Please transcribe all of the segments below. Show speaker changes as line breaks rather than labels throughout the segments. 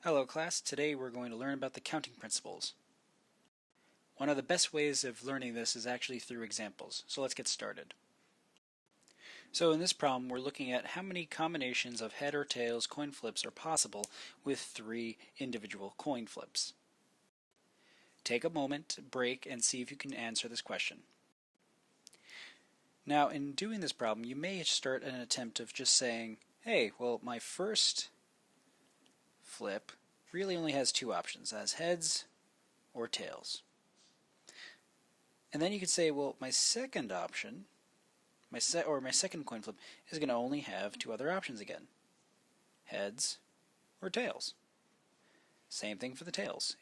Hello class, today we're going to learn about the counting principles. One of the best ways of learning this is actually through examples, so let's get started. So in this problem we're looking at how many combinations of head or tails coin flips are possible with 3 individual coin flips. Take a moment, break, and see if you can answer this question. Now in doing this problem you may start an attempt of just saying, hey, well my first flip really only has 2 options, as heads or tails. And then you could say, well, my second option, my second coin flip, is going to only have 2 other options again, heads or tails. Same thing for the tails.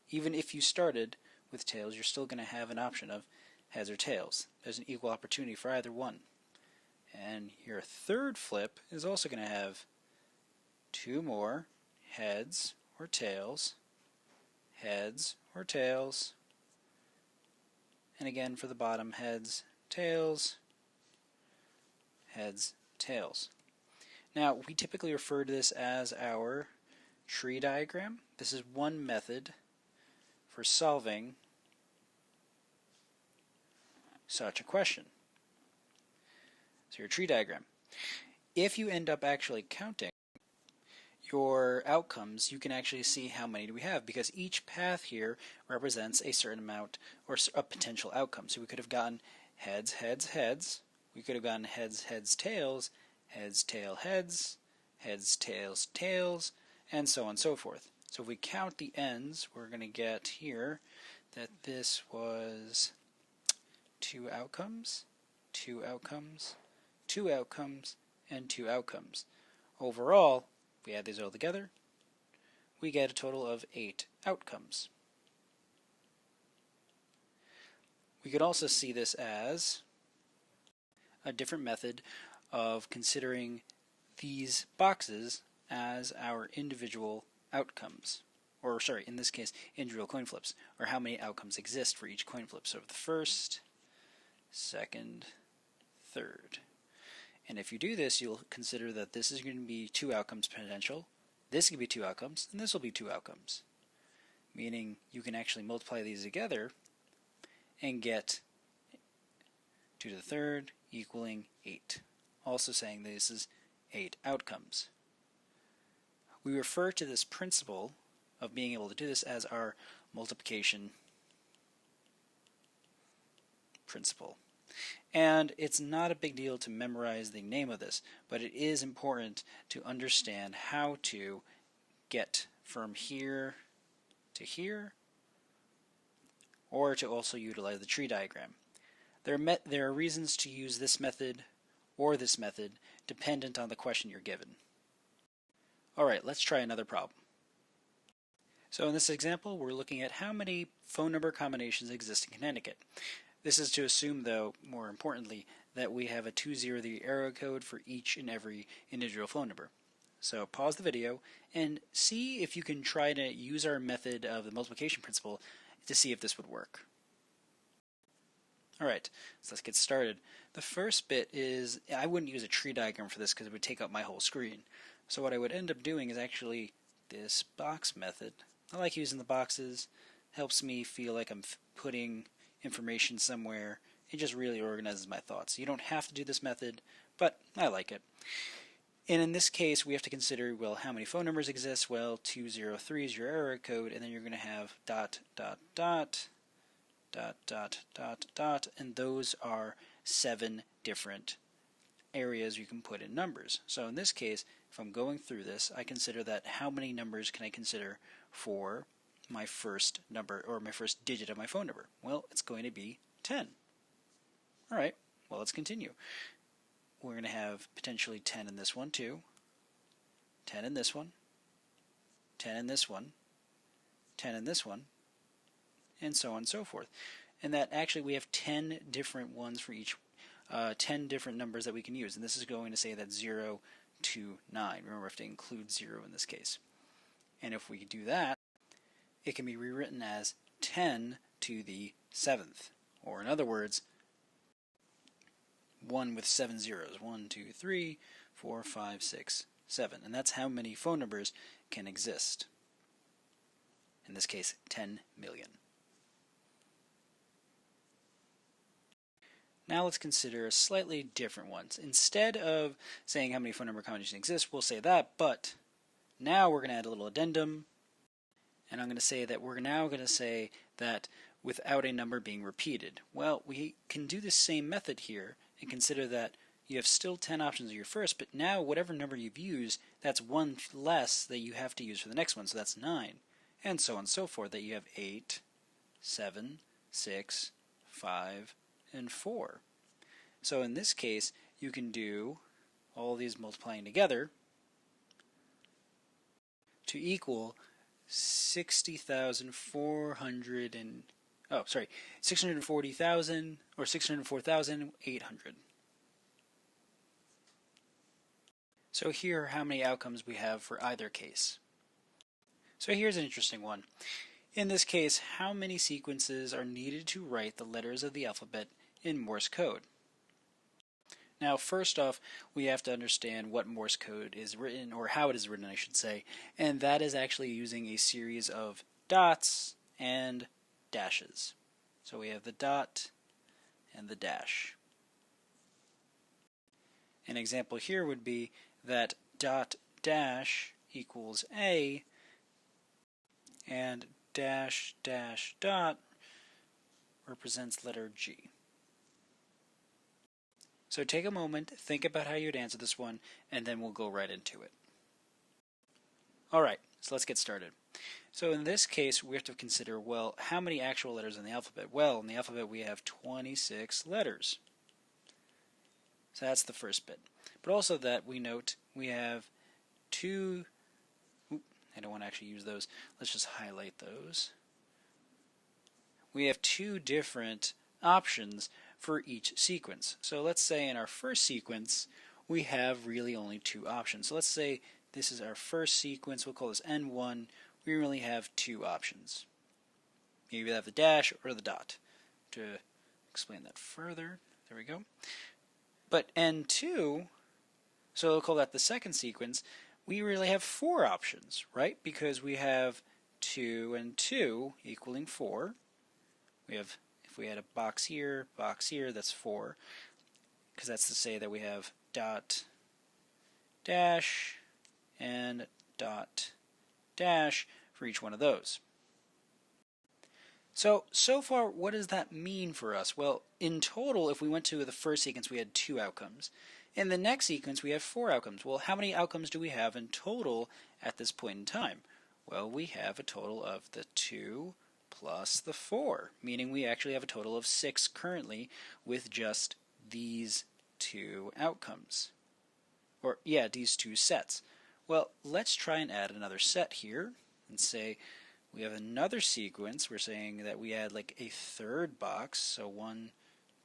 Even if you started with tails, you're still going to have an option of heads or tails. There's an equal opportunity for either one. And your third flip is also going to have 2 more heads or tails, heads or tails, and again for the bottom, heads, tails, heads, tails. Now we typically refer to this as our tree diagram. This is one method for solving such a question. So your tree diagram. If you end up actually counting your outcomes, you can actually see how many do we have, because each path here represents a certain amount or a potential outcome. So we could have gotten heads, heads, heads. We could have gotten heads, heads, tails, heads, tail, heads, heads, tails, tails, and so on and so forth. So if we count the ends, we're going to get here that this was 2 outcomes, 2 outcomes, 2 outcomes, and 2 outcomes. Overall, if we add these all together, we get a total of 8 outcomes. We could also see this as a different method of considering these boxes as our individual outcomes, or sorry, in this case, individual coin flips, or how many outcomes exist for each coin flip. So the first, second, third. And if you do this, you'll consider that this is going to be 2 outcomes potential, this can be 2 outcomes, and this will be 2 outcomes. Meaning you can actually multiply these together and get 2 to the third equaling 8. Also saying this is 8 outcomes. We refer to this principle of being able to do this as our multiplication principle. And it's not a big deal to memorize the name of this, but it is important to understand how to get from here to here, or to also utilize the tree diagram. There are reasons to use this method or this method dependent on the question you're given. Alright, let's try another problem. So in this example, we're looking at how many phone number combinations exist in Connecticut. This is to assume, though, more importantly, that we have a 203 area code for each and every individual phone number. So pause the video and see if you can try to use our method of the multiplication principle to see if this would work. Alright, so let's get started. The first bit is, I wouldn't use a tree diagram for this because it would take up my whole screen. So what I would end up doing is actually this box method. I like using the boxes. Helps me feel like I'm putting information somewhere. It just really organizes my thoughts. You don't have to do this method, but I like it. And in this case, we have to consider, well, how many phone numbers exist? Well, 203 is your area code, and then you're going to have dot, dot, dot, dot, dot, dot, dot, and those are 7 different areas you can put in numbers. So in this case, if I'm going through this, I consider that how many numbers can I consider for my first number, or my first digit of my phone number? Well, it's going to be 10. Alright, well, let's continue. We're going to have potentially 10 in this one too, 10 in this one, 10 in this one, 10 in this one, and so on and so forth. And that actually we have 10 different ones for each, 10 different numbers that we can use. And this is going to say that 0 to 9. Remember, we have to include 0 in this case. And if we do that, it can be rewritten as 10 to the 7th, or in other words, 1 with 7 zeros. 1, 2, 3, 4, 5, 6, 7. And that's how many phone numbers can exist. in this case 10 million. Now let's consider a slightly different one. Instead of saying how many phone number combinations exist, we'll say that, but now we're going to add a little addendum, and I'm going to say that we're now going to say that without a number being repeated. Well, we can do the same method here and consider that you have still 10 options of your first, but now whatever number you've used, that's one less that you have to use for the next one, so that's 9. And so on and so forth, that you have 8, 7, 6, 5, and 4. So in this case, you can do all these multiplying together to equal 640,000 or 604,800. So here are how many outcomes we have for either case. So here's an interesting one. In this case, how many sequences are needed to write the letters of the alphabet in Morse code? Now, first off, we have to understand what Morse code is written, or how it is written, I should say, and that is actually using a series of dots and dashes. So we have the dot and the dash. An example here would be that dot dash equals A, and dash dash dot represents letter G. So take a moment, think about how you'd answer this one, and then we'll go right into it. Alright, so let's get started. So in this case, we have to consider, well, how many actual letters in the alphabet? Well, in the alphabet we have 26 letters. So that's the first bit. But also that we note we have two, I don't want to actually use those, let's just highlight those. We have two different options for each sequence. So let's say in our first sequence we have really only two options. So let's say this is our first sequence, we'll call this N1, we really have two options. You either have the dash or the dot. To explain that further, there we go. But N2, so we'll call that the second sequence, we really have four options, right? Because we have 2 and 2 equaling 4. We have, if we had a box here, that's 4. Because that's to say that we have dot dash and dot dash for each one of those. So far, what does that mean for us? Well, in total, if we went to the first sequence, we had 2 outcomes. In the next sequence, we have 4 outcomes. Well, how many outcomes do we have in total at this point in time? Well, we have a total of the 2 plus the 4, meaning we actually have a total of 6 currently with just these 2 outcomes. Or, yeah, these 2 sets. Well, let's try and add another set here and say we have another sequence. We're saying that we add like a third box, so 1,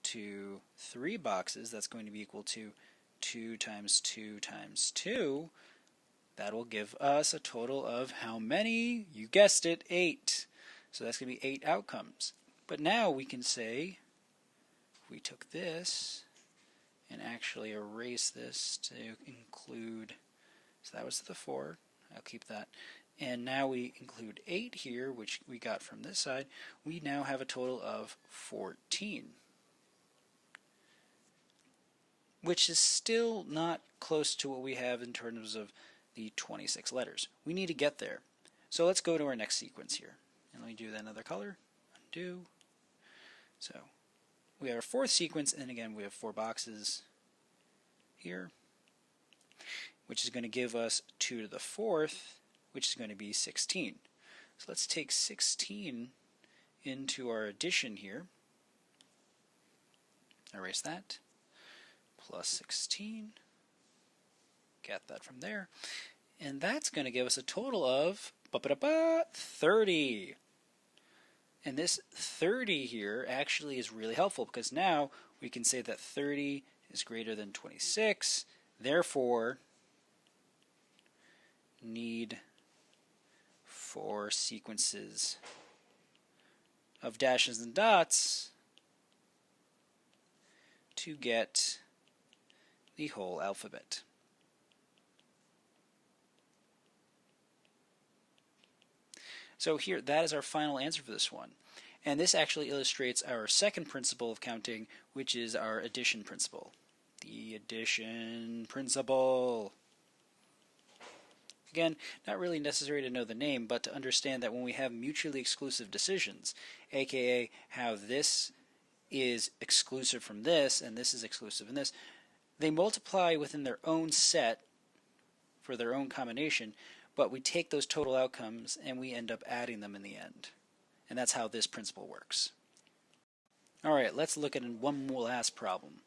2, 3 boxes. That's going to be equal to 2 times 2 times 2. That will give us a total of how many? You guessed it, 8. So that's going to be 8 outcomes. But now we can say, if we took this and actually erase this to include, so that was the 4, I'll keep that. And now we include 8 here, which we got from this side. We now have a total of 14. Which is still not close to what we have in terms of the 26 letters. We need to get there. So let's go to our next sequence here. And let me do that another color. Undo. So we have our fourth sequence, and again we have 4 boxes here, which is going to give us 2 to the 4th, which is going to be 16. So let's take 16 into our addition here. Erase that. Plus 16. Get that from there. And that's going to give us a total of 30. And this 30 here actually is really helpful because now we can say that 30 is greater than 26. Therefore, need 4 sequences of dashes and dots to get the whole alphabet. So here, that is our final answer for this one. And this actually illustrates our second principle of counting, which is our addition principle. The addition principle. Again, not really necessary to know the name, but to understand that when we have mutually exclusive decisions, aka how this is exclusive from this and this is exclusive from this, they multiply within their own set for their own combination, but we take those total outcomes and we end up adding them in the end. And that's how this principle works. Alright, let's look at one last problem.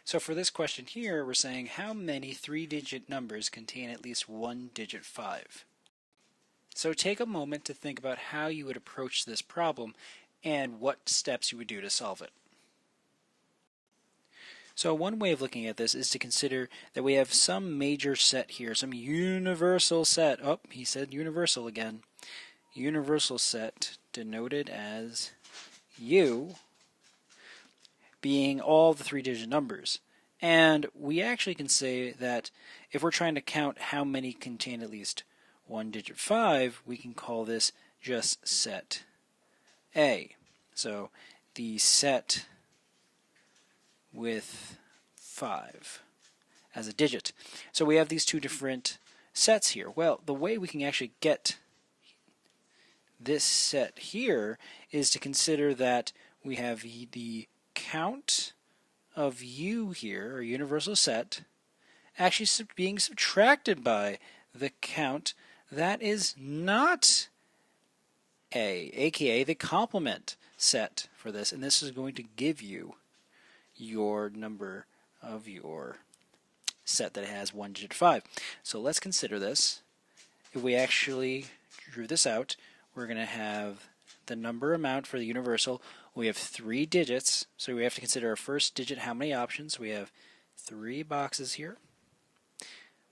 So for this question here, we're saying how many 3-digit numbers contain at least one digit 5? So take a moment to think about how you would approach this problem and what steps you would do to solve it. So one way of looking at this is to consider that we have some major set here, some universal set. Oh, he said universal again. Universal set denoted as U being all the 3-digit numbers. And we actually can say that if we're trying to count how many contain at least one digit 5, we can call this just set A. So the set with 5 as a digit. So we have these two different sets here. Well, the way we can actually get this set here is to consider that we have the count of U here, or universal set, actually being subtracted by the count that is not A, aka the complement set for this, and this is going to give you your number of your set that has one digit 5. So let's consider this. If we actually drew this out, we're going to have the number amount for the universal. We have 3 digits, so we have to consider our first digit how many options. We have 3 boxes here.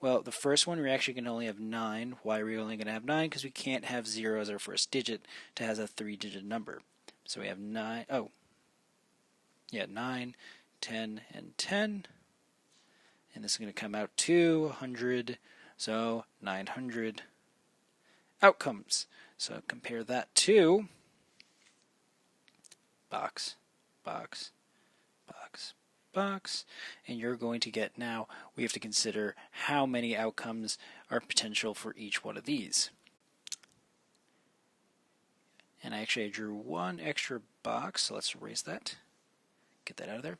Well, the first one we're actually going to only have 9. Why are we only going to have 9? Because we can't have 0 as our first digit to have a 3-digit number. So we have 9, 9, 10, and 10. And this is going to come out to 100, so 900 outcomes. So compare that to box, box, box, box, and you're going to get now, we have to consider how many outcomes are potential for each one of these. And I drew one extra box, so let's erase that. Get that out of there.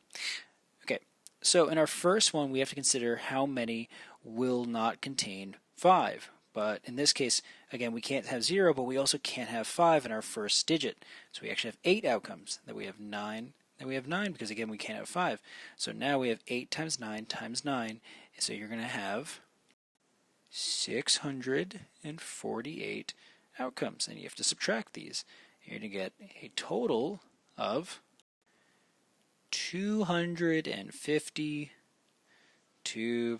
Okay, so in our first one, we have to consider how many will not contain 5. But in this case, again, we can't have 0, but we also can't have 5 in our first digit. So we actually have 8 outcomes. Then we have 9. Then we have 9 because, again, we can't have 5. So now we have 8 times 9 times 9. So you're going to have 648 outcomes. And you have to subtract these. You're going to get a total of 252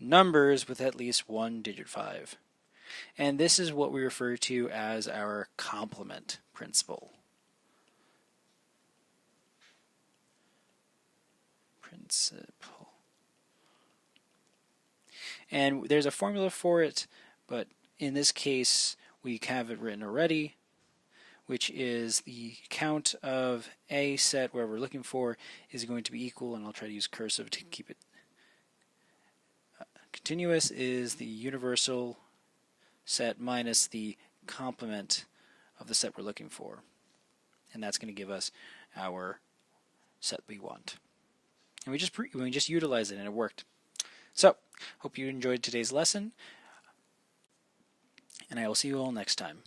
numbers with at least one digit 5. And this is what we refer to as our complement principle. And there's a formula for it, but in this case we have it written already, which is the count of a set, where we're looking for, is going to be equal, and I'll try to use cursive to keep it continuous, is the universal set minus the complement of the set we're looking for. And that's going to give us our set we want. And we just utilized it and it worked. So, hope you enjoyed today's lesson, and I will see you all next time.